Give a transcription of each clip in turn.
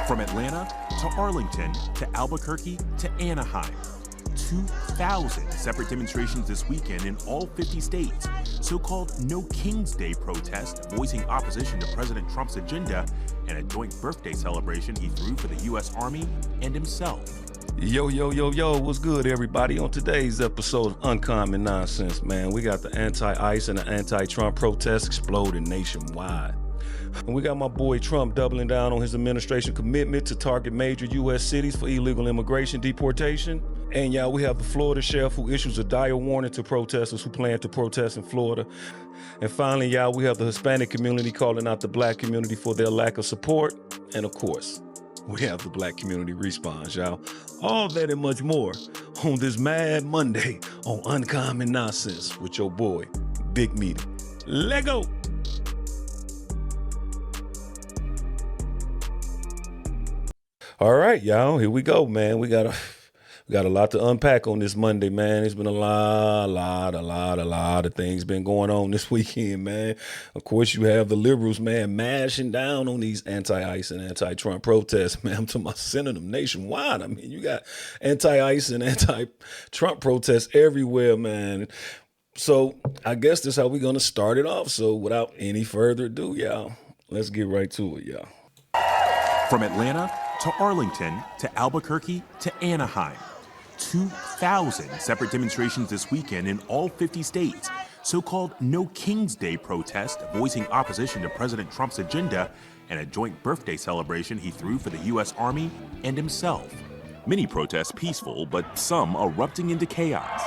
From Atlanta to Arlington to Albuquerque to Anaheim, 2,000 separate demonstrations this weekend in all 50 states. So-called No King's Day protest voicing opposition to President Trump's agenda and a joint birthday celebration he threw for the U.S. Army and himself. Yo, what's good, everybody? On today's episode of Uncommon Nonsense, man, we got the anti-ICE and the anti-Trump protests exploding nationwide. And we got my boy Trump doubling down on his administration commitment to target major U.S. cities for illegal immigration deportation. And y'all, we have the Florida sheriff who issues a dire warning to protesters who plan to protest in Florida. And finally, y'all, we have the Hispanic community calling out the black community for their lack of support. And of course, we have the black community response, y'all. All that and much more on this Mad Monday on Uncommon Nonsense with your boy, Big Meaty. Let go. All right, y'all, here we go, man. We got a lot to unpack on this Monday, man. There's been a lot of things been going on this weekend, man. Of course, you have the liberals, man, mashing down on these anti-ICE and anti-Trump protests, man. I'm talking about sending them nationwide. I mean, you got anti-ICE and anti-Trump protests everywhere, man. So I guess this is how we're going to start it off. So without any further ado, y'all, let's get right to it, y'all. From Atlanta to Arlington to Albuquerque to Anaheim, 2,000 separate demonstrations this weekend in all 50 states. So-called No King's Day protest voicing opposition to President Trump's agenda and a joint birthday celebration he threw for the U.S. Army and himself. Many protests peaceful, but some erupting into chaos.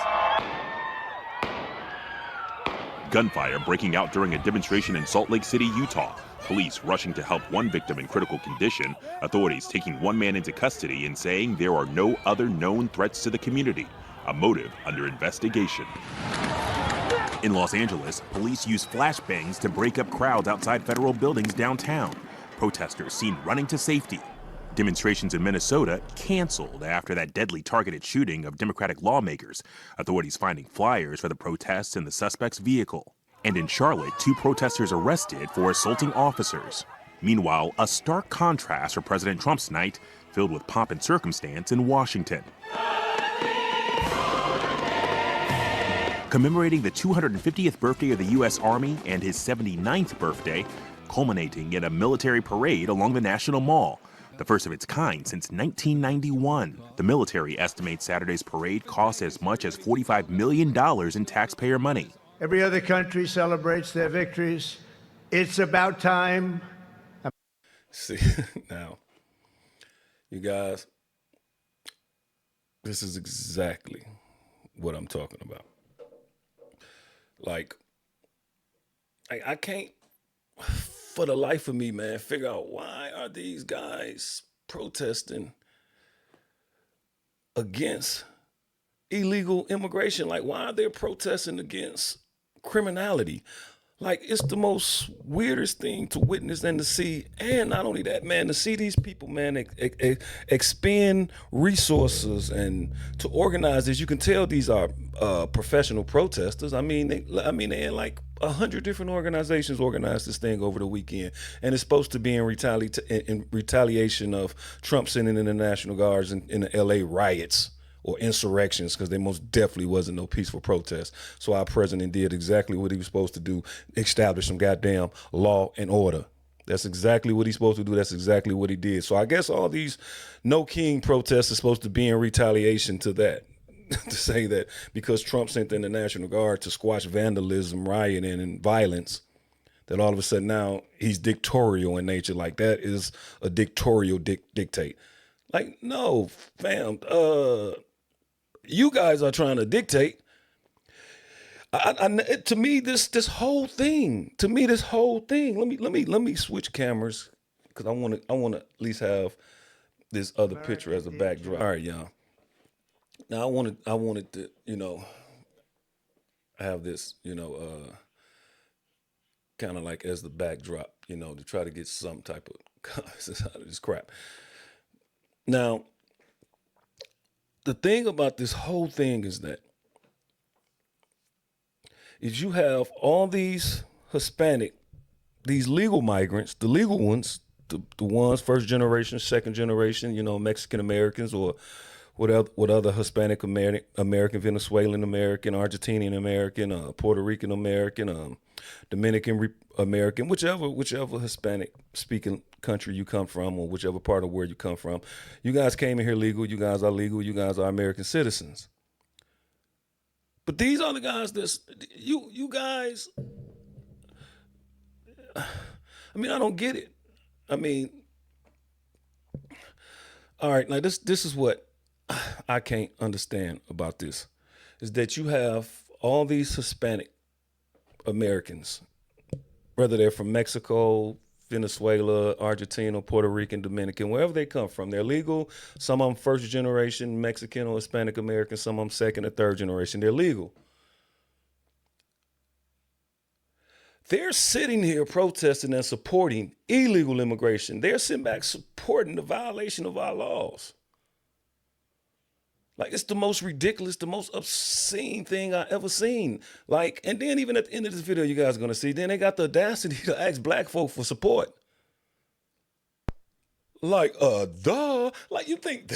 Gunfire breaking out during a demonstration in Salt Lake City, Utah. Police rushing to help one victim in critical condition, authorities taking one man into custody and saying there are no other known threats to the community, a motive under investigation. In Los Angeles, police used flashbangs to break up crowds outside federal buildings downtown. Protesters seen running to safety. Demonstrations in Minnesota canceled after that deadly targeted shooting of Democratic lawmakers, authorities finding flyers for the protests in the suspect's vehicle. And in Charlotte, 2 protesters arrested for assaulting officers. Meanwhile, a stark contrast for President Trump's night, filled with pomp and circumstance in Washington. Commemorating the 250th birthday of the U.S. Army and his 79th birthday, culminating in a military parade along the National Mall, the first of its kind since 1991. The military estimates Saturday's parade cost as much as $45 million in taxpayer money. Every other country celebrates their victories. It's about time. See, now, you guys, this is exactly what I'm talking about. Like, I can't, for the life of me, man, figure out why are these guys protesting against illegal immigration? Like, why are they protesting against criminality? Like, it's the most weirdest thing to witness and to see. And not only that, man, to see these people, man, expend resources and to organize this. You can tell these are professional protesters. I mean, they had like 100 different organizations organized this thing over the weekend, and it's supposed to be in retaliation of Trump sending in the National Guards in the LA riots or insurrections, because there most definitely wasn't no peaceful protest. So our president did exactly what he was supposed to do, establish some goddamn law and order. That's exactly what he's supposed to do. That's exactly what he did. So I guess all these No King protests are supposed to be in retaliation to that. To say that because Trump sent in the National Guard to squash vandalism, rioting, and violence, that all of a sudden now he's dictatorial in nature. Like, that is a dictatorial dictate. Like, no, fam, you guys are trying to dictate. To me, this whole thing. Let me switch cameras, because I want to at least have this other picture as a backdrop. All right, y'all. Now I wanted to, have this, kind of like as the backdrop, to try to get some type of out of this crap. Now, the thing about this whole thing is you have all these these legal migrants, the legal ones, the ones first generation, second generation, you know, Mexican Americans or what other Hispanic American, Venezuelan American, Argentinian American, Puerto Rican American, Dominican American, whichever Hispanic speaking country you come from or whichever part of where you come from. You guys came in here legal. You guys are legal. You guys are American citizens. But these are the guys that's you guys. I mean, I don't get it. I mean, all right, now this is what I can't understand about this is that you have all these Hispanic Americans, whether they're from Mexico, Venezuela, Argentina, Puerto Rican, Dominican, wherever they come from. They're legal. Some of them first generation Mexican or Hispanic American, some of them second or third generation. They're legal. They're sitting here protesting and supporting illegal immigration. They're sitting back supporting the violation of our laws. Like, it's the most ridiculous, the most obscene thing I ever seen. Like, and then even at the end of this video, you guys are going to see, then they got the audacity to ask black folk for support. Like, duh. Like, you think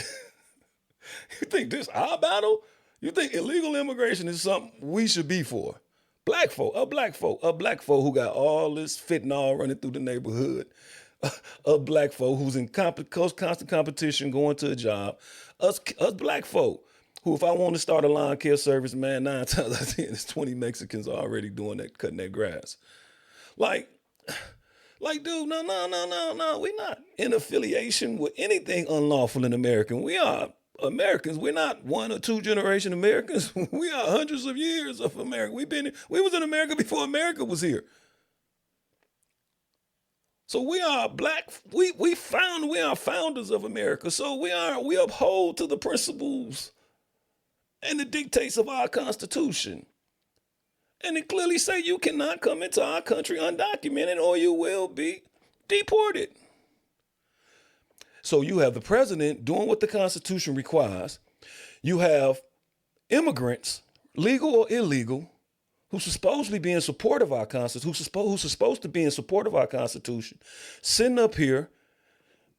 this our battle? You think illegal immigration is something we should be for? Black folk who got all this fentanyl running through the neighborhood, a black folk who's in constant competition going to a job, us black folk who, if I want to start a lawn care service, man, 9 times out of 10, there's 20 Mexicans already doing that, cutting that grass. Like, dude, no, we're not in affiliation with anything unlawful in America. We are Americans. We're not 1 or 2 generation Americans. We are hundreds of years of America. We was in America before America was here. So we are black. We are founders of America. So we uphold to the principles and the dictates of our Constitution. And it clearly say you cannot come into our country undocumented or you will be deported. So you have the president doing what the Constitution requires. You have immigrants, legal or illegal, who's supposedly be in support of our Constitution, who's supposed to be in support of our Constitution, sitting up here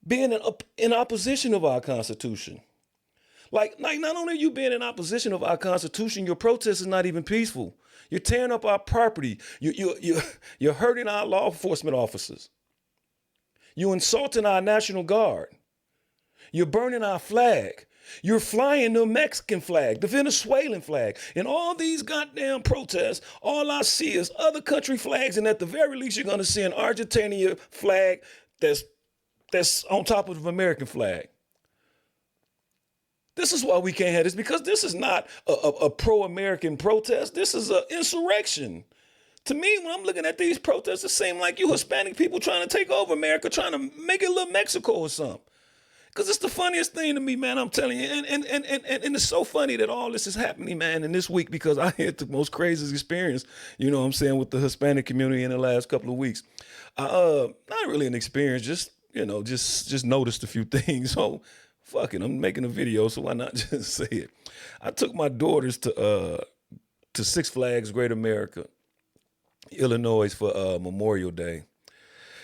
being in opposition of our Constitution. Like not only are you being in opposition of our Constitution, your protest is not even peaceful. You're tearing up our property. You're hurting our law enforcement officers. You're insulting our National Guard. You're burning our flag. You're flying the Mexican flag, the Venezuelan flag. In all these goddamn protests, all I see is other country flags, and at the very least, you're going to see an Argentinian flag that's on top of the American flag. This is why we can't have this, because this is not a pro-American protest. This is an insurrection. To me, when I'm looking at these protests, it seems like you Hispanic people trying to take over America, trying to make it little Mexico or something. Because it's the funniest thing to me, man, I'm telling you. And it's so funny that all this is happening, man, in this week, because I had the most craziest experience, you know what I'm saying, with the Hispanic community in the last couple of weeks. Not really an experience, just noticed a few things. So, fuck it, I'm making a video, so why not just say it? I took my daughters to Six Flags Great America, Illinois, for Memorial Day.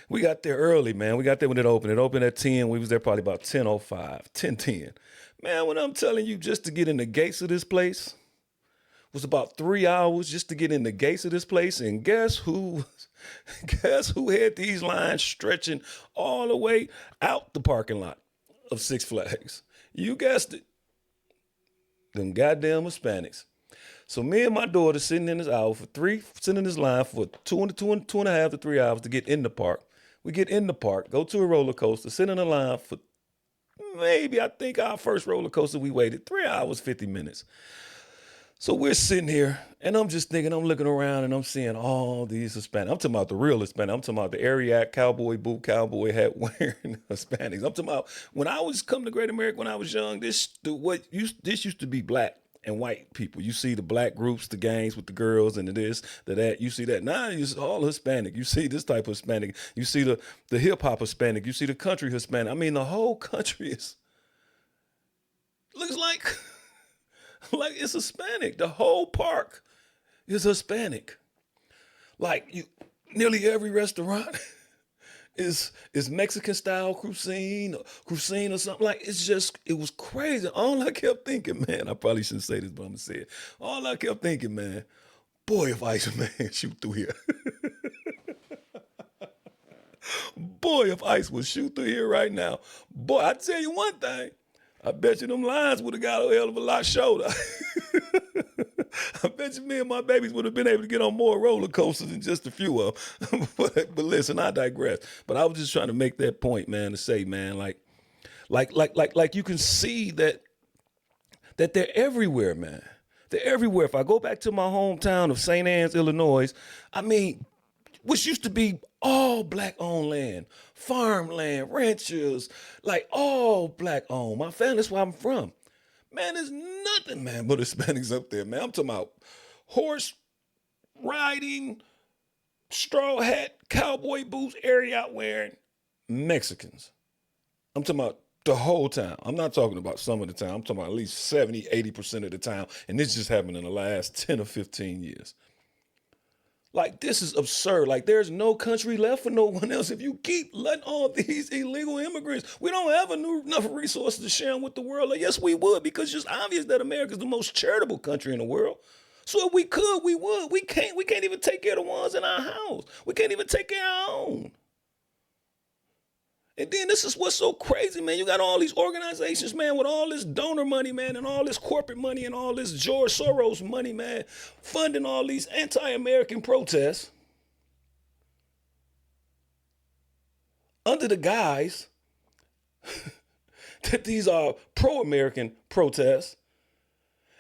We got there early, man. We got there when it opened. It opened at 10. We was there probably about 10:05, 10:10. Man, when I'm telling you, just to get in the gates of this place was about 3 hours just to get in the gates of this place. And guess who had these lines stretching all the way out the parking lot of Six Flags? You guessed it. Them goddamn Hispanics. So me and my daughter sitting in this line for two and a half to 3 hours to get in the park. We get in the park, go to a roller coaster, sit in a line for maybe, I think our first roller coaster, we waited 3 hours, 50 minutes. So we're sitting here, and I'm just thinking, I'm looking around, and I'm seeing all these Hispanics. I'm talking about the real Hispanics. I'm talking about the Ariat cowboy boot, cowboy hat wearing Hispanics. I'm talking about when I was coming to Great America when I was young, this used to be black and white people. You see the black groups, the gangs with the girls and the this, the that. You see that. Now it's all Hispanic. You see this type of Hispanic. You see the hip-hop Hispanic. You see the country Hispanic. I mean, the whole country looks like it's Hispanic. The whole park is Hispanic. Like nearly every restaurant is Mexican style cuisine or something. Like, it was crazy. All I kept thinking, man, I probably shouldn't say this, but I'm gonna say it. All I kept thinking, man, boy, if Iceman shoot through here. Boy, if Ice would shoot through here right now. Boy, I tell you one thing. I bet you them lines would have got a hell of a lot shorter. I bet you me and my babies would have been able to get on more roller coasters than just a few of them. But listen, I digress. But I was just trying to make that point, man, to say, man, like you can see that they're everywhere, man. They're everywhere. If I go back to my hometown of St. Anne's, Illinois, I mean, which used to be all black-owned land, farmland, ranchers, like all black-owned. My family, that's where I'm from. Man, there's nothing, man, but Hispanics up there, man. I'm talking about horse riding, straw hat, cowboy boots, area out wearing Mexicans. I'm talking about the whole town. I'm not talking about some of the town. I'm talking about at least 70, 80% of the town. And this just happened in the last 10 or 15 years. Like, this is absurd. Like, there's no country left for no one else if you keep letting all these illegal immigrants. We don't have enough resources to share them with the world. Like, yes, we would, because it's just obvious that America is the most charitable country in the world. So if we could, we would. We can't even take care of the ones in our house. We can't even take care of our own. And then this is what's so crazy, man. You got all these organizations, man, with all this donor money, man, and all this corporate money and all this George Soros money, man, funding all these anti-American protests under the guise that these are pro-American protests.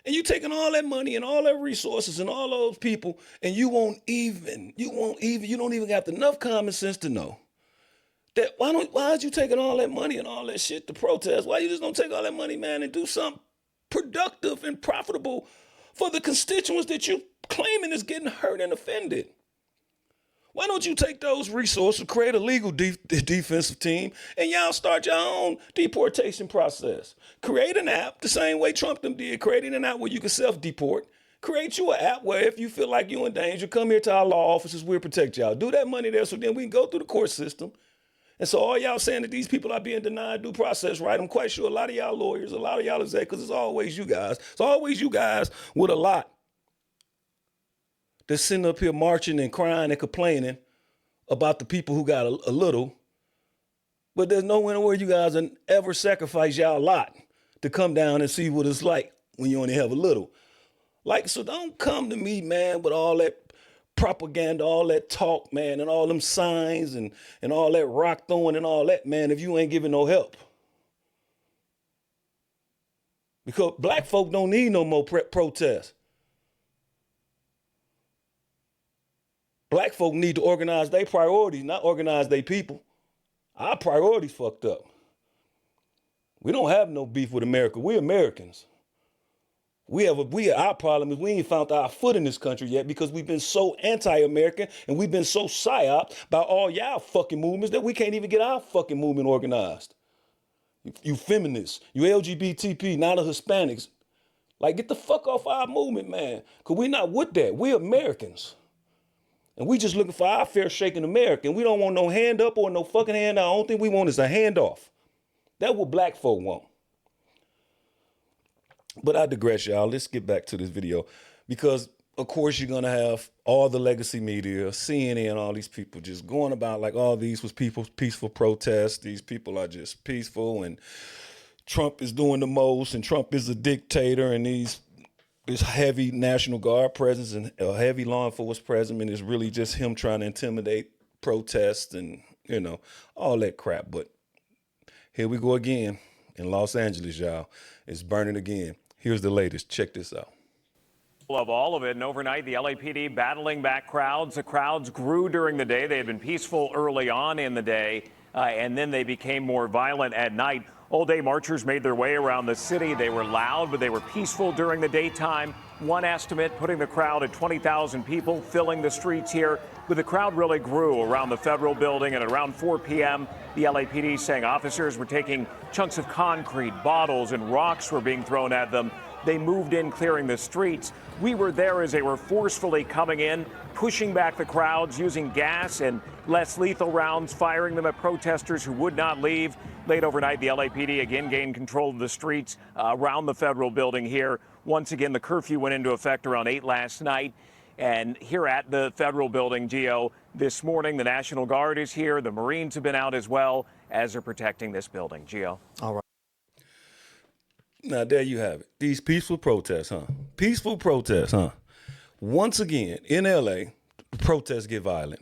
And you taking all that money and all that resources and all those people, and you don't even got enough common sense to know that why is you taking all that money and all that shit to protest? Why you just don't take all that money, man, and do something productive and profitable for the constituents that you claiming is getting hurt and offended? Why don't you take those resources, create a legal defensive team, and y'all start your own deportation process? Create an app the same way Trump them did, creating an app where you can self-deport. Create you an app where if you feel like you're in danger, come here to our law offices, we'll protect y'all. Do that money there so then we can go through the court system. And so all y'all saying that these people are being denied due process, right? I'm quite sure a lot of y'all lawyers, a lot of y'all executives, because it's always you guys. It's always you guys with a lot that's sitting up here marching and crying and complaining about the people who got a little. But there's nowhere where you guys ever sacrifice y'all lot to come down and see what it's like when you only have a little. Like, so don't come to me, man, with all that propaganda, all that talk, man, and all them signs and all that rock throwing and all that, man, if you ain't giving no help. Because black folk don't need no more protests. Black folk need to organize their priorities, not organize their people. Our priorities fucked up. We don't have no beef with America. We're Americans. Our problem is we ain't found our foot in this country yet because we've been so anti-American and we've been so psyoped by all y'all fucking movements that we can't even get our fucking movement organized. You feminists, you LGBTP, not the Hispanics. Like, get the fuck off our movement, man. Because we're not with that. We're Americans. And we just looking for our fair shake in America. And we don't want no hand up or no fucking hand down. The only thing we want is a handoff. That's what black folk want. But I digress, y'all. Let's get back to this video. Because, of course, you're going to have all the legacy media, CNN, all these people just going about like all these was peaceful protests. These people are just peaceful. And Trump is doing the most. And Trump is a dictator. And this heavy National Guard presence and a heavy law enforcement presence is really just him trying to intimidate protests and, all that crap. But here we go again in Los Angeles, y'all. It's burning again. Here's the latest. Check this out. Of all of it, and overnight, the LAPD battling back crowds. The crowds grew during the day. They had been peaceful early on in the day, and then they became more violent at night. All day marchers made their way around the city. They were loud, but they were peaceful during the daytime. One estimate putting the crowd at 20,000 people filling the streets here. But the crowd really grew around the federal building, and at around 4 p.m., the LAPD saying officers were taking chunks of concrete, bottles, and rocks were being thrown at them. they moved in, clearing the streets. We were there as they were forcefully coming in, pushing back the crowds, using gas and less lethal rounds, firing them at protesters who would not leave. Late overnight, the LAPD again gained control of the streets around the federal building here. Once again, the curfew went into effect around 8 last night. And here at the federal building, Gio, this morning, the National Guard is here. The Marines have been out as well as they're protecting this building. Gio. All right. Now, there you have it. These peaceful protests, huh? Peaceful protests, huh? Once again, in L.A., the protests get violent.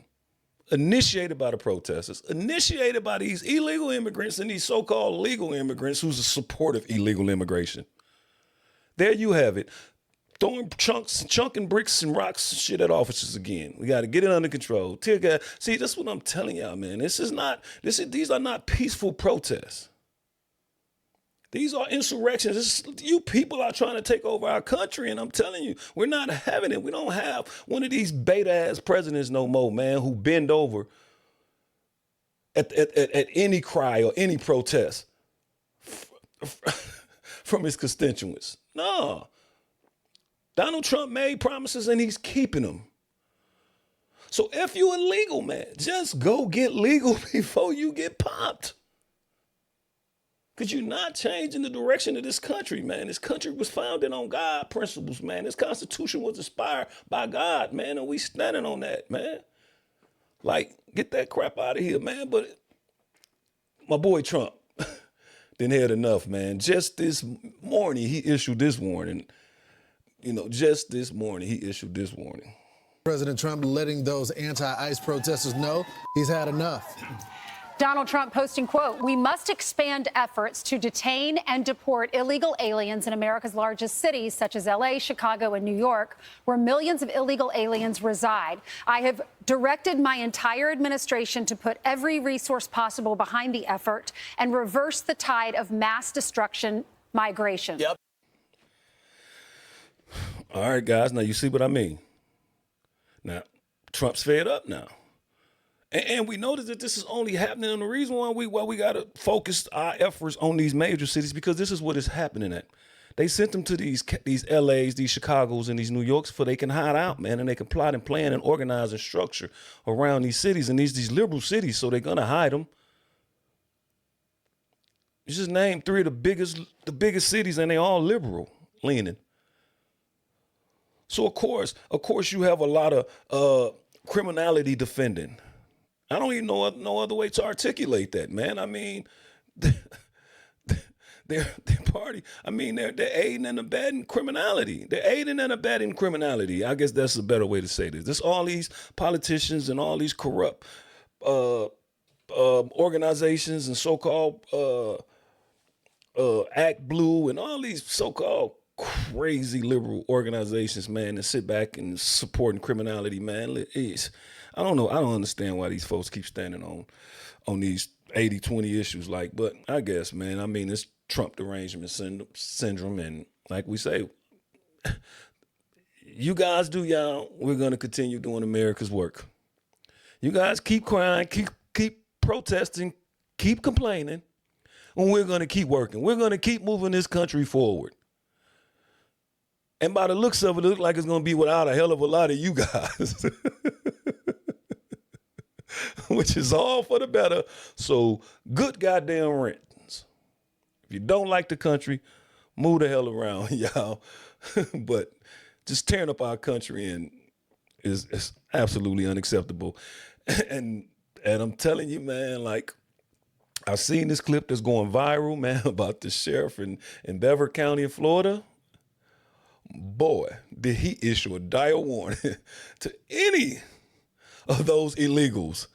Initiated by the protesters, initiated by these illegal immigrants and these so-called legal immigrants who's a support of illegal immigration. There you have it. Throwing chunking bricks and rocks and shit at officers again. We got to get it under control. Tear gas. See, that's what I'm telling y'all, man. These are not peaceful protests. These are insurrections. You people are trying to take over our country, and I'm telling you, we're not having it. We don't have one of these beta-ass presidents no more, man, who bend over at any cry or any protest from his constituents. No. Donald Trump made promises, and he's keeping them. So if you're illegal, man, just go get legal before you get popped. Because you're not changing the direction of this country, man. This country was founded on God principles, man. This Constitution was inspired by God, man, and we standing on that, man. Like, get that crap out of here, man. But my boy Trump didn't had enough, man. Just this morning, he issued this warning. Just this morning, he issued this warning. President Trump letting those anti-ICE protesters know he's had enough. Donald Trump posting, quote, "We must expand efforts to detain and deport illegal aliens in America's largest cities, such as L.A., Chicago, and New York, where millions of illegal aliens reside. I have directed my entire administration to put every resource possible behind the effort and reverse the tide of mass destruction migration." Yep. All right, guys. Now, you see what I mean? Now, Trump's fed up now. And we notice that this is only happening, and the reason why we got to focus our efforts on these major cities, because this is what is happening at. They sent them to these LAs, these Chicagos, and these New Yorks so they can hide out, man, and they can plot and plan and organize and structure around these cities and these liberal cities, so they're going to hide them. You just name three of the biggest cities, and they all liberal leaning. So, of course, you have a lot of criminality defending. I don't even know no other way to articulate that, man. I mean, their party, I mean, they're aiding and abetting criminality. They're aiding and abetting criminality. I guess that's a better way to say this. There's all these politicians and all these corrupt organizations and so-called Act Blue and all these so-called crazy liberal organizations, man, that sit back and supporting criminality, man. I don't know. I don't understand why these folks keep standing on these 80-20 issues. But I guess, man, I mean, it's Trump derangement syndrome. And like we say, you guys do y'all. We're going to continue doing America's work. You guys keep crying, keep protesting, keep complaining, and we're going to keep working. We're going to keep moving this country forward. And by the looks of it, it looks like it's going to be without a hell of a lot of you guys, which is all for the better. So good goddamn riddance. If you don't like the country, move the hell around, y'all. But just tearing up our country is absolutely unacceptable. And I'm telling you, man, like, I've seen this clip that's going viral, man, about the sheriff in Beverly County in Florida. Boy, did he issue a dire warning to any of those illegals,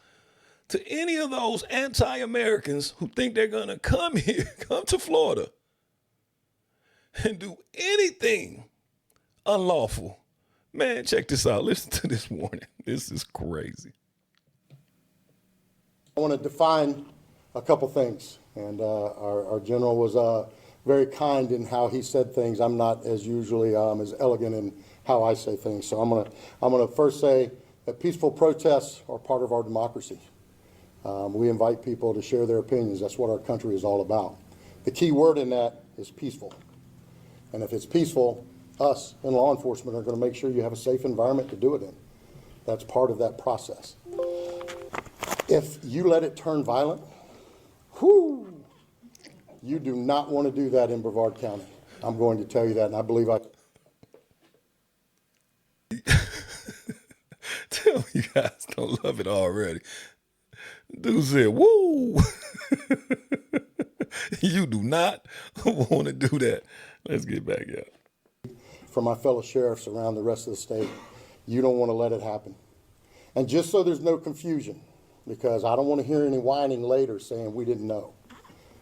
to any of those anti-Americans who think they're going to come to Florida and do anything unlawful. Man, check this out. Listen to this warning. This is crazy. I want to define a couple things, and our general was very kind in how he said things. I'm not as usually as elegant in how I say things. So I'm gonna first say that peaceful protests are part of our democracy. We invite people to share their opinions. That's what our country is all about. The key word in that is peaceful. And if it's peaceful, us in law enforcement are going to make sure you have a safe environment to do it in. That's part of that process. If you let it turn violent, whoo, you do not want to do that in Brevard County. I'm going to tell you that, and I believe I... Tell me you guys don't love it already. Dude said, woo! You do not want to do that. Let's get back out. For my fellow sheriffs around the rest of the state, you don't want to let it happen. And just so there's no confusion, because I don't want to hear any whining later saying we didn't know,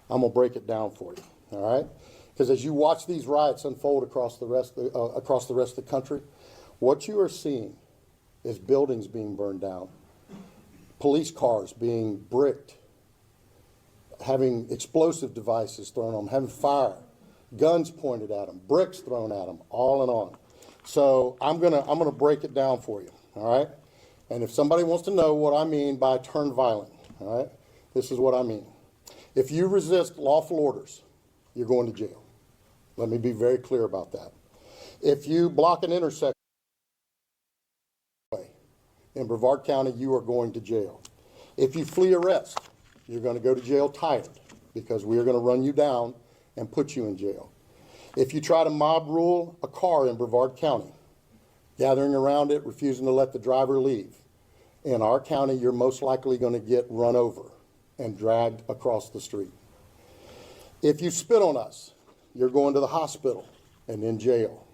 I'm going to break it down for you, all right? Because as you watch these riots unfold across the rest of the country, what you are seeing is buildings being burned down, police cars being bricked, having explosive devices thrown on them, having fire, guns pointed at them, bricks thrown at them, all and on. So I'm gonna break it down for you, all right? And if somebody wants to know what I mean by turn violent, all right, this is what I mean. If you resist lawful orders, you're going to jail. Let me be very clear about that. If you block an intersection in Brevard County, you are going to jail. If you flee arrest, you're going to go to jail tired, because we are going to run you down and put you in jail. If you try to mob rule a car in Brevard County, gathering around it, refusing to let the driver leave, in our county, you're most likely going to get run over and dragged across the street. If you spit on us, you're going to the hospital and in jail.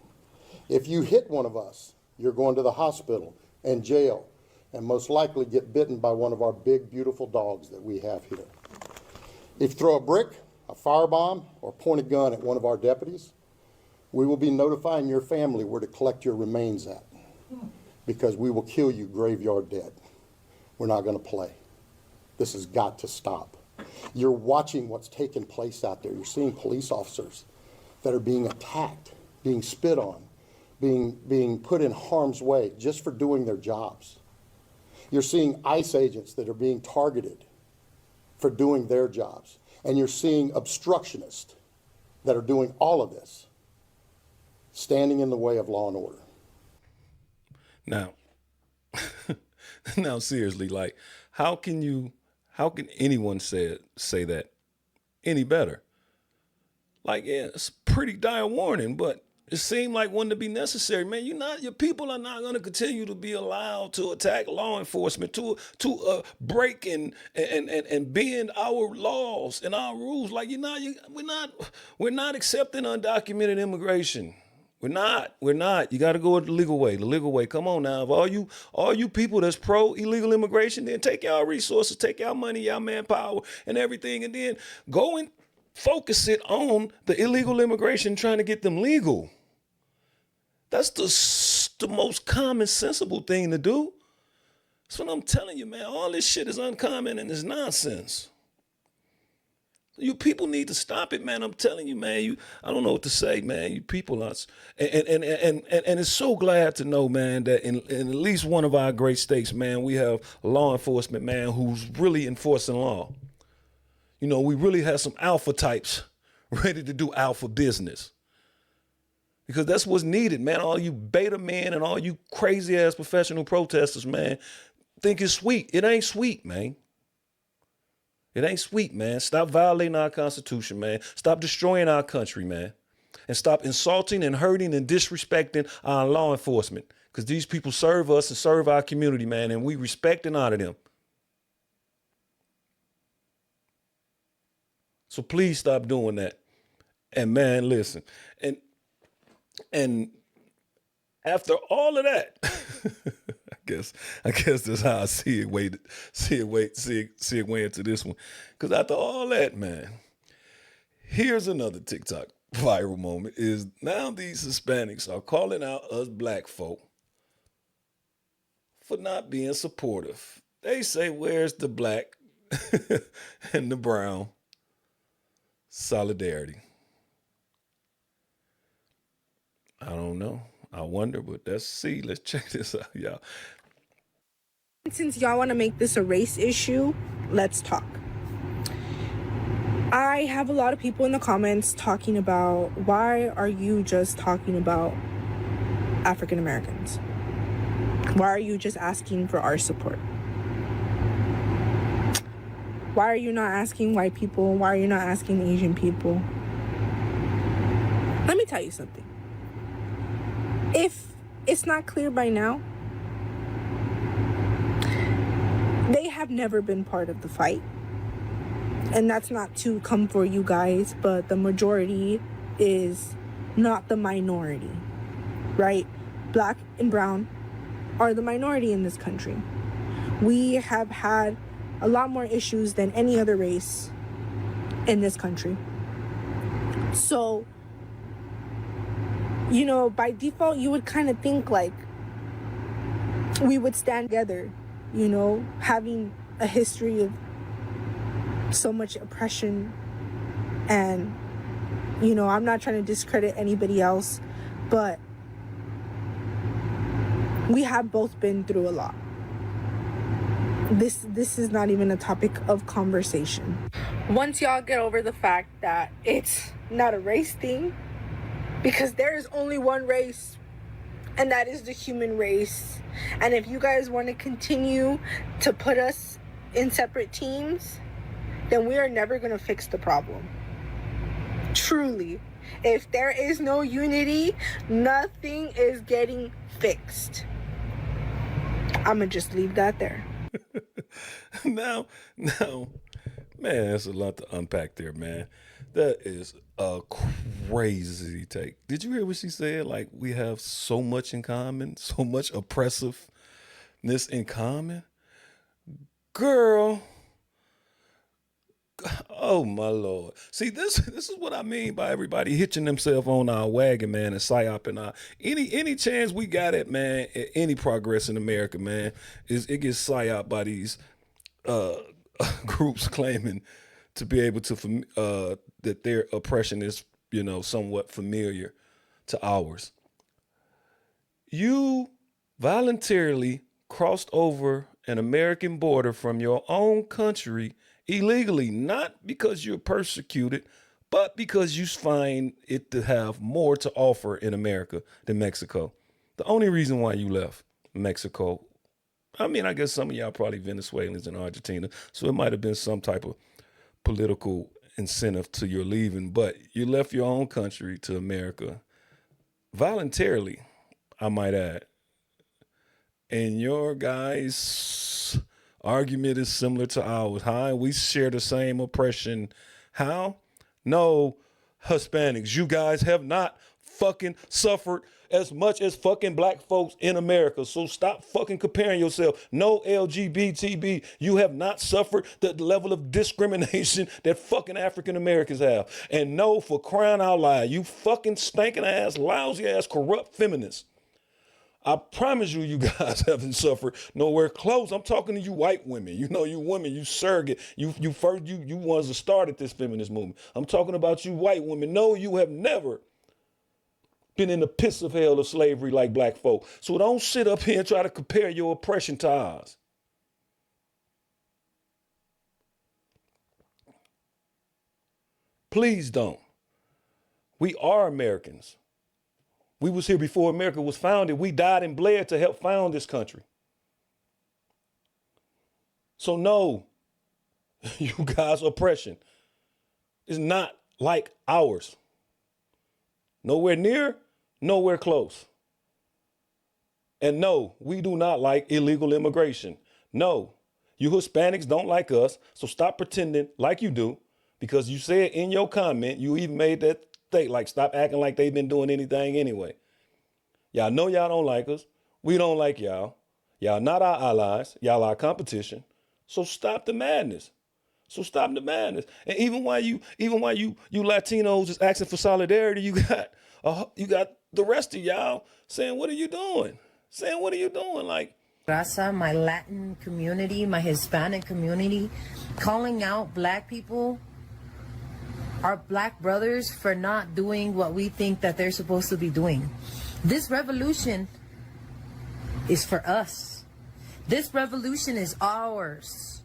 If you hit one of us, you're going to the hospital and jail, and most likely get bitten by one of our big, beautiful dogs that we have here. If you throw a brick, a firebomb, or point a gun at one of our deputies, we will be notifying your family where to collect your remains at, because we will kill you graveyard dead. We're not going to play. This has got to stop. You're watching what's taking place out there. You're seeing police officers that are being attacked, being spit on, being put in harm's way just for doing their jobs. You're seeing ICE agents that are being targeted for doing their jobs. And you're seeing obstructionists that are doing all of this, standing in the way of law and order. Now, now seriously, like, how can anyone say that any better? Like, yeah, it's a pretty dire warning, but it seemed like one to be necessary, man. Your people are not going to continue to be allowed to attack law enforcement, to break and bend our laws and our rules. Like, we're not accepting undocumented immigration. We're not. You got to go the legal way. The legal way. Come on now. If all you people that's pro illegal immigration, then take y'all resources, take y'all money, y'all manpower, and everything, and then go and focus it on the illegal immigration, trying to get them legal. That's the most common, sensible thing to do. That's what I'm telling you, man. All this shit is uncommon and it's nonsense. You people need to stop it, man. I'm telling you, man. I don't know what to say, man. You people are, and it's so glad to know, man, that in at least one of our great states, man, we have law enforcement, man, who's really enforcing law. You know, we really have some alpha types ready to do alpha business. Because that's what's needed, man. All you beta men and all you crazy ass professional protesters, man, think it's sweet. It ain't sweet, man. It ain't sweet, man. Stop violating our Constitution, man. Stop destroying our country, man. And stop insulting and hurting and disrespecting our law enforcement. Because these people serve us and serve our community, man, and we respect and honor them. So please stop doing that. And man, listen. And after all of that, I guess that's how I see it way into this one. Because after all that, man, here's another TikTok viral moment is now these Hispanics are calling out us black folk for not being supportive. They say, where's the black and the brown solidarity? I don't know. I wonder, but let's see. Let's check this out, y'all. Since y'all want to make this a race issue, let's talk. I have a lot of people in the comments talking about, why are you just talking about African Americans? Why are you just asking for our support? Why are you not asking white people? Why are you not asking Asian people? Let me tell you something. If it's not clear by now, they have never been part of the fight. And that's not to come for you guys, but the majority is not the minority, right? Black and brown are the minority in this country. We have had a lot more issues than any other race in this country. So, you know, by default, you would kind of think like we would stand together, you know, having a history of so much oppression. And, you know, I'm not trying to discredit anybody else, but we have both been through a lot. This is not even a topic of conversation. Once y'all get over the fact that it's not a race thing, because there is only one race, and that is the human race. And if you guys want to continue to put us in separate teams, then we are never going to fix the problem. Truly. If there is no unity, nothing is getting fixed. I'm going to just leave that there. Now, man, that's a lot to unpack there, man. That is a crazy take. Did you hear what she said? Like, we have so much in common, so much oppressiveness in common. Girl. Oh my Lord. See, this is what I mean by everybody hitching themselves on our wagon, man, and psyoping our any chance we got at, man, at any progress in America, man, is it gets psyoped by these groups claiming to be able to that their oppression is, you know, somewhat familiar to ours. You voluntarily crossed over an American border from your own country illegally, not because you're persecuted, but because you find it to have more to offer in America than Mexico. The only reason why you left Mexico, I mean, I guess some of y'all probably Venezuelans and Argentina, so it might have been some type of political incentive to your leaving, but you left your own country to America voluntarily, I might add. And your guys' argument is similar to ours. How we share the same oppression. How? No, Hispanics, you guys have not fucking suffered as much as fucking black folks in America. So stop fucking comparing yourself. No, LGBTB, you have not suffered the level of discrimination that fucking African Americans have. And no, for crying out loud, you fucking stinking ass, lousy ass, corrupt feminists, I promise you guys haven't suffered nowhere close. I'm talking to you white women. You know, you women, you surrogate. You ones that started this feminist movement. I'm talking about you white women. No, you have never been in the pits of hell of slavery like black folk. So don't sit up here and try to compare your oppression to ours. Please don't. We are Americans. We was here before America was founded. We died and bled to help found this country. So no, you guys' oppression is not like ours. Nowhere near, nowhere close. And no, we do not like illegal immigration. No, you Hispanics don't like us, so stop pretending like you do, because you said in your comment, you even made that state, like, stop acting like they've been doing anything anyway. Y'all know y'all don't like us. We don't like y'all. Y'all not our allies. Y'all our competition. So stop the madness. And even while you Latinos is asking for solidarity, you got the rest of y'all saying, what are you doing? Like, Raza, my Latin community, my Hispanic community, calling out black people, our black brothers, for not doing what we think that they're supposed to be doing. This revolution is for us. This revolution is ours.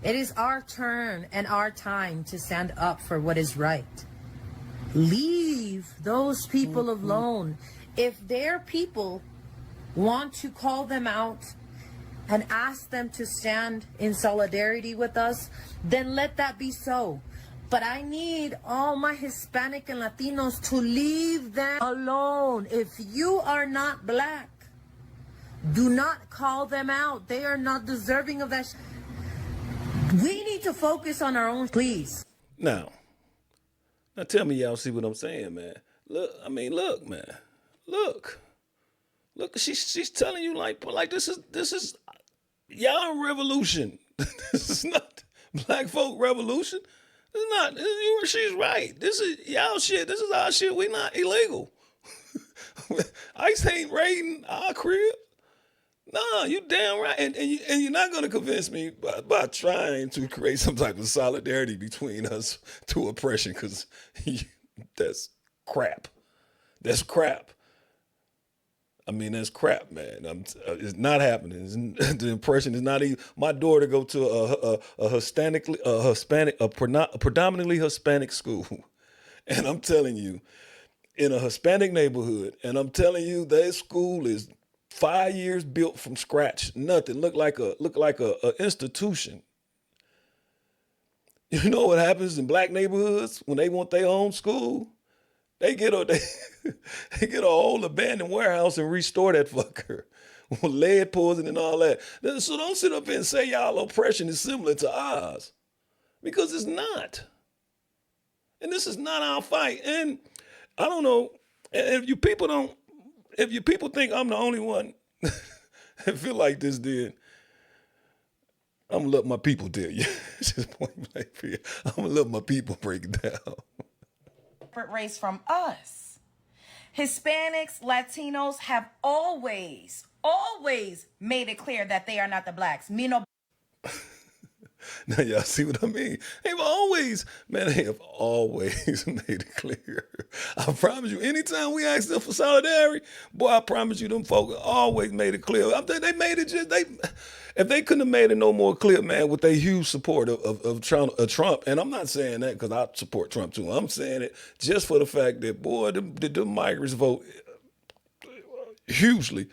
It is our turn and our time to stand up for what is right. Leave those people alone. If their people want to call them out and ask them to stand in solidarity with us, then let that be so. But I need all my Hispanic and Latinos to leave them alone. If you are not black, do not call them out. They are not deserving of that. We need to focus on our own, please. Now tell me y'all see what I'm saying, man. Look, man. Look, she's telling you like this is y'all revolution. This is not black folk revolution. This is not. She's right. This is y'all shit. This is our shit. We not illegal. ICE ain't raiding our crib. No, you damn right. And you're not going to convince me by trying to create some type of solidarity between us to oppression, because that's crap. That's crap. I mean, that's crap, man. It's not happening. The impression is not even. My daughter go to a predominantly Hispanic school, and I'm telling you, in a Hispanic neighborhood, and I'm telling you, that school is 5 years built from scratch. Nothing. Look like a institution. You know what happens in black neighborhoods when they want their own school? They get a old abandoned warehouse and restore that fucker with lead poison and all that. So don't sit up here and say y'all oppression is similar to ours, because it's not. And this is not our fight. And I don't know if you people think I'm the only one that feel like this, then I'm gonna let my people tell you. Just point blank here. I'm gonna let my people break it down. Race from us. Hispanics, Latinos have always made it clear that they are not the blacks. Me no. Now y'all see what I mean? They have always made it clear. I promise you, anytime we ask them for solidarity, boy, I promise you, them folks always made it clear. They made it if they couldn't have made it no more clear, man, with their huge support of Trump, and I'm not saying that because I support Trump too. I'm saying it just for the fact that, boy, the migrants vote hugely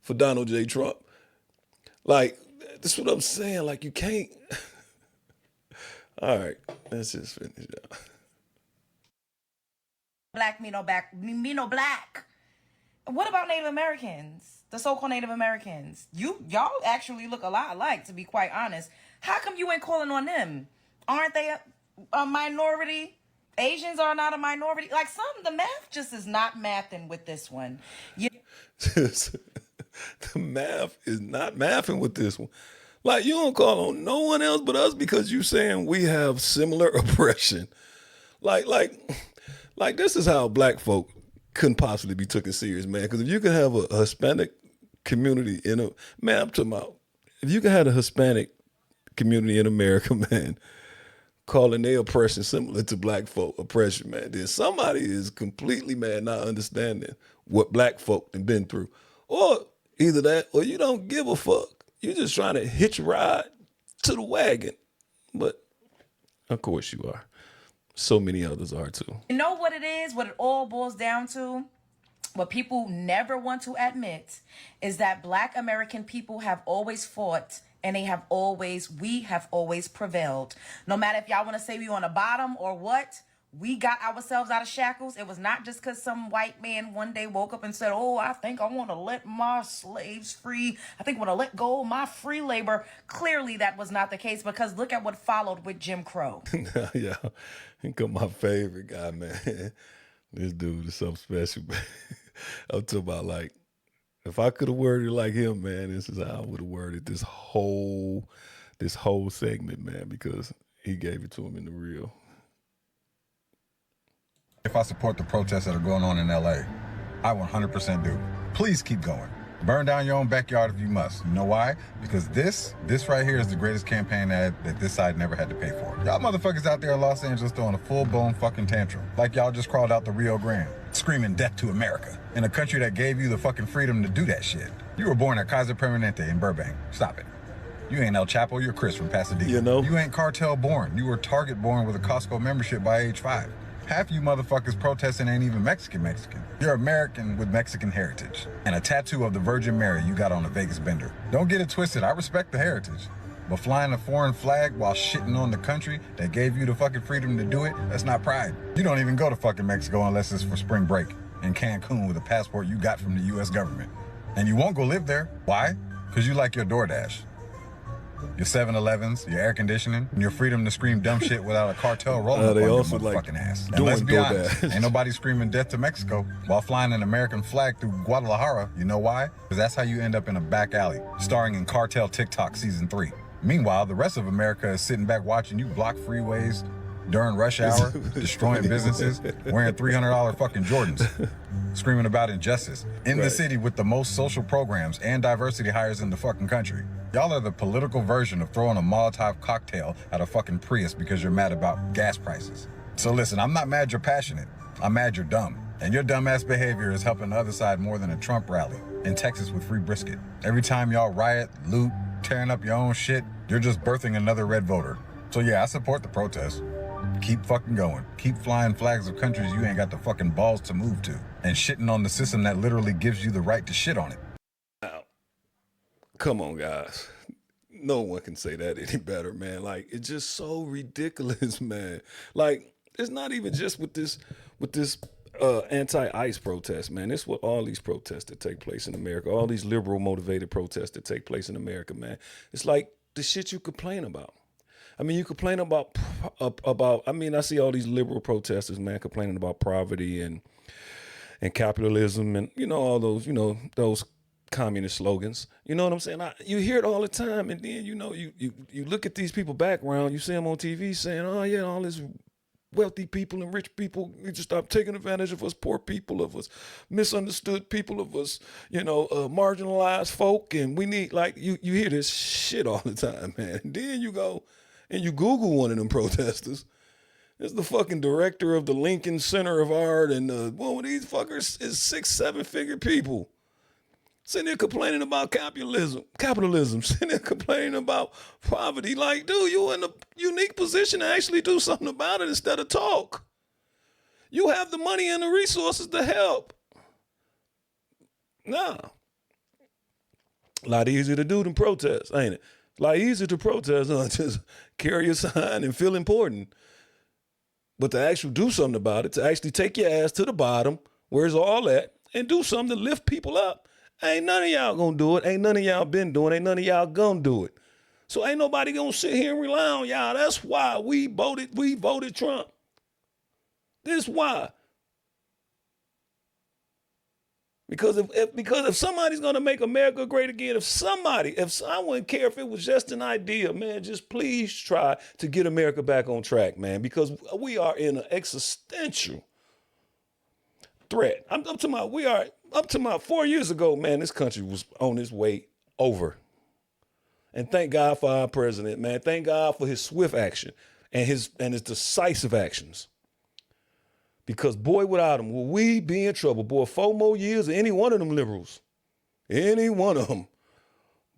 for Donald J. Trump. Like, that's what I'm saying. Like, you can't. All right, let's just finish out. Black, me no black. What about Native Americans? The so-called Native Americans. Y'all actually look a lot alike, to be quite honest. How come you ain't calling on them? Aren't they a minority? Asians are not a minority. Like, the math just is not mathing with this one. The math is not mathing with this one. Like, you don't call on no one else but us because you saying we have similar oppression. Like this is how black folk couldn't possibly be taken serious, man. Because if you can have a Hispanic community I'm talking about, if you can have a Hispanic community in America, man, calling their oppression similar to black folk oppression, man, then somebody is completely, man, not understanding what black folk have been through. Or either that, or you don't give a fuck. You're just trying to hitch a ride to the wagon. But of course you are. So many others are too. You know what it is? What it all boils down to? What people never want to admit is that black American people have always fought, and we have always prevailed. No matter if y'all want to say we on the bottom or what, we got ourselves out of shackles. It was not just because some white man one day woke up and said, oh, I think I want to let my slaves free. I think I want to let go of my free labor. Clearly that was not the case, because look at what followed with Jim Crow. Yeah, here come my favorite guy, man. This dude is something special, man. I'm talking about, like, if I could have worded it like him, man, this is how I would have worded this whole segment, man, because he gave it to him in the real. If I support the protests that are going on in LA, I 100% do. Please keep going. Burn down your own backyard if you must. You know why? Because this right here is the greatest campaign ad that this side never had to pay for. Y'all motherfuckers out there in Los Angeles throwing a full-blown fucking tantrum. Like y'all just crawled out the Rio Grande, screaming death to America, in a country that gave you the fucking freedom to do that shit. You were born at Kaiser Permanente in Burbank. Stop it. You ain't El Chapo, you're Chris from Pasadena. You know? You ain't cartel born. You were Target born with a Costco membership by age 5. Half you motherfuckers protesting ain't even Mexican. You're American with Mexican heritage. And a tattoo of the Virgin Mary you got on a Vegas bender. Don't get it twisted, I respect the heritage. But flying a foreign flag while shitting on the country that gave you the fucking freedom to do it, that's not pride. You don't even go to fucking Mexico unless it's for spring break in Cancun with a passport you got from the US government. And you won't go live there. Why? Because you like your DoorDash. Your 7-Elevens, your air conditioning, and your freedom to scream dumb shit without a cartel rolling up on your motherfucking ass. And let's be honest, ain't nobody screaming death to Mexico while flying an American flag through Guadalajara. You know why? Because that's how you end up in a back alley, starring in Cartel TikTok Season 3. Meanwhile, the rest of America is sitting back watching you block freeways during rush hour, destroying businesses, wearing $300 fucking Jordans, screaming about injustice, in the city with the most social programs and diversity hires in the fucking country. Y'all are the political version of throwing a Molotov cocktail at a fucking Prius because you're mad about gas prices. So listen, I'm not mad you're passionate. I'm mad you're dumb. And your dumbass behavior is helping the other side more than a Trump rally in Texas with free brisket. Every time y'all riot, loot, tearing up your own shit, you're just birthing another red voter. So yeah, I support the protest. Keep fucking going. Keep flying flags of countries you ain't got the fucking balls to move to. And shitting on the system that literally gives you the right to shit on it. Now, come on, guys. No one can say that any better, man. Like, it's just so ridiculous, man. Like, it's not even just with this anti-ICE protest, man. It's what all these protests that take place in America, all these liberal motivated protests that take place in America, man. It's like the shit you complain about. I mean, you complain about, I see all these liberal protesters, man, complaining about poverty and capitalism and, all those, those communist slogans. You know what I'm saying? You hear it all the time. And then, you look at these people background, you see them on TV saying, oh yeah, all this wealthy people and rich people need to stop taking advantage of us poor people, of us misunderstood people, of us, marginalized folk. And we need, like, you hear this shit all the time, man. And then you go and you Google one of them protesters. It's the fucking director of the Lincoln Center of Art, and one of these fuckers is 6-7 figure people. Sitting there complaining about capitalism, sitting there complaining about poverty. Like, dude, you're in a unique position to actually do something about it instead of talk. You have the money and the resources to help. Nah. A lot easier to do than protest, ain't it? A lot easier to protest, just carry a sign and feel important. But to actually do something about it, to actually take your ass to the bottom, where's all that, and do something to lift people up. Ain't none of y'all gonna do it. Ain't none of y'all been doing it. Ain't none of y'all gonna do it. So ain't nobody gonna sit here and rely on y'all. That's why we voted Trump. This why. Because if somebody's gonna make America great again, if I wouldn't care if it was just an idea, man, just please try to get America back on track, man, because we are in an existential threat. I'm talking about 4 years ago, man, this country was on its way over. And thank God for our president, man. Thank God for his swift action and his decisive actions. Because, boy, without him, will we be in trouble? Boy, 4 more years of any one of them liberals. Any one of them.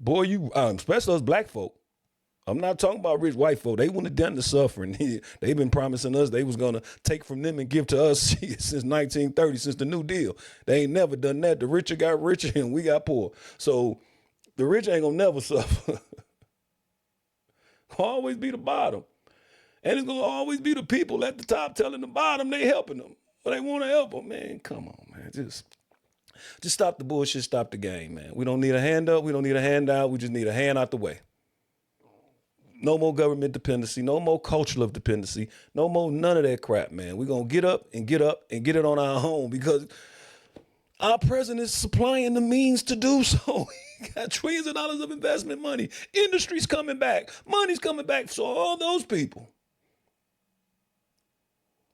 Boy, especially us black folk. I'm not talking about rich white folk. They wouldn't have done the suffering. They've been promising us they was going to take from them and give to us since 1930, since the New Deal. They ain't never done that. The richer got richer and we got poor. So the rich ain't going to never suffer. Always be the bottom. And it's going to always be the people at the top telling the bottom they helping them. But they want to help them, man. Come on, man. Just stop the bullshit, stop the game, man. We don't need a hand up. We don't need a handout. We just need a hand out the way. No more government dependency. No more cultural dependency. No more none of that crap, man. We're going to get up and get it on our own because our president is supplying the means to do so. He got trillions of dollars of investment money. Industry's coming back. Money's coming back. So all those people,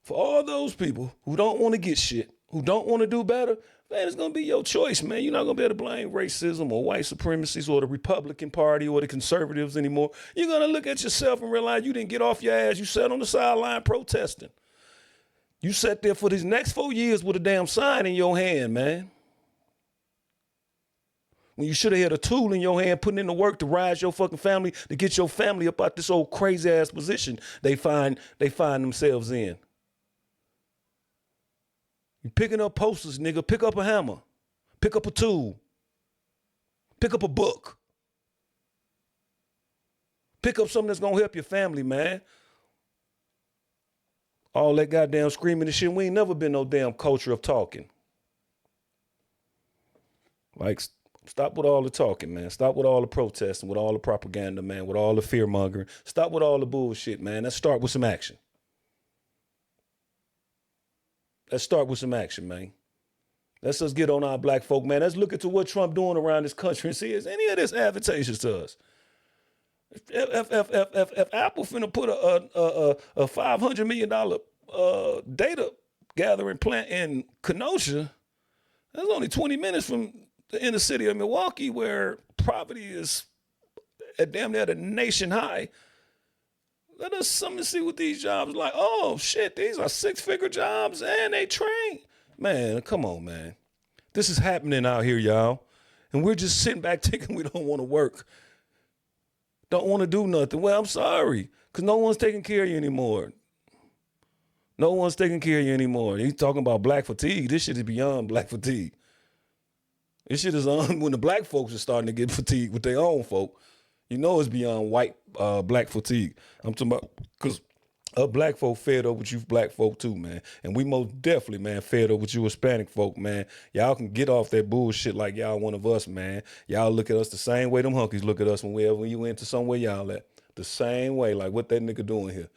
for all those people who don't want to get shit, who don't want to do better, man, it's going to be your choice, man. You're not going to be able to blame racism or white supremacists or the Republican Party or the conservatives anymore. You're going to look at yourself and realize you didn't get off your ass. You sat on the sideline protesting. You sat there for these next 4 years with a damn sign in your hand, man. When you should have had a tool in your hand, putting in the work to rise your fucking family, to get your family up out this old crazy ass position they find themselves in. You picking up posters, nigga. Pick up a hammer. Pick up a tool. Pick up a book. Pick up something that's gonna help your family, man. All that goddamn screaming and shit. We ain't never been no damn culture of talking. Like, stop with all the talking, man. Stop with all the protesting, with all the propaganda, man, with all the fear mongering. Stop with all the bullshit, man. Let's start with some action. Let's start with some action, man. Let's just get on our black folk, man. Let's look into what Trump doing around this country and see is any of this advantageous to us. If Apple finna put a $500 million data gathering plant in Kenosha, that's only 20 minutes from the inner city of Milwaukee, where poverty is at damn near the nation high. Let us some to see what these jobs are like. Oh shit, these are 6-figure jobs and they train. Man, come on, man. This is happening out here, y'all. And we're just sitting back thinking we don't want to work. Don't want to do nothing. Well, I'm sorry, because no one's taking care of you anymore. No one's taking care of you anymore. He's talking about black fatigue. This shit is beyond black fatigue. This shit is on when the black folks are starting to get fatigued with their own folk. You know it's beyond white black fatigue. I'm talking about because black folk fed up with you black folk too, man. And we most definitely, man, fed up with you Hispanic folk, man. Y'all can get off that bullshit like y'all one of us, man. Y'all look at us the same way them hunkies look at us when you went to somewhere y'all at. The same way, like what that nigga doing here.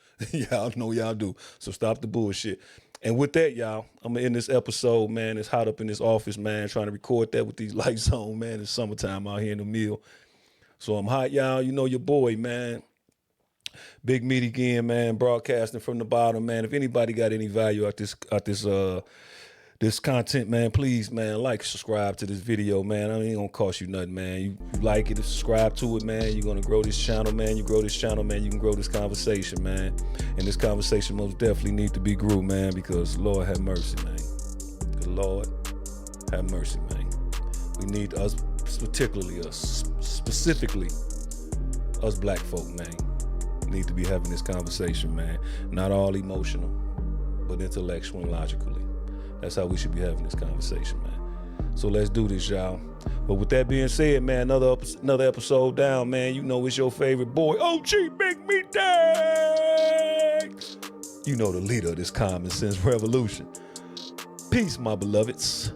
Y'all know y'all do. So stop the bullshit. And with that, y'all, I'm gonna end this episode, man. It's hot up in this office, man, trying to record that with these lights on, man. It's summertime out here in the mill. So I'm hot, y'all. You know your boy, man. Big Meat again, man. Broadcasting from the bottom, man. If anybody got any value out this content, man, please, man, like, subscribe to this video, man. I ain't gonna cost you nothing, man. You like it, subscribe to it, man. You're gonna grow this channel, man. You grow this channel, man. You can grow this conversation, man. And this conversation most definitely need to be grew, man, because Lord have mercy, man. Good Lord have mercy, man. We need us, particularly us, specifically us black folk, man. Need to be having this conversation, man. Not all emotional, but intellectual and logically. That's how we should be having this conversation, man. So let's do this, y'all. But with that being said, man, another episode down, man. You know it's your favorite boy, OG Big Meat Day. You know the leader of this common sense revolution. Peace, my beloveds.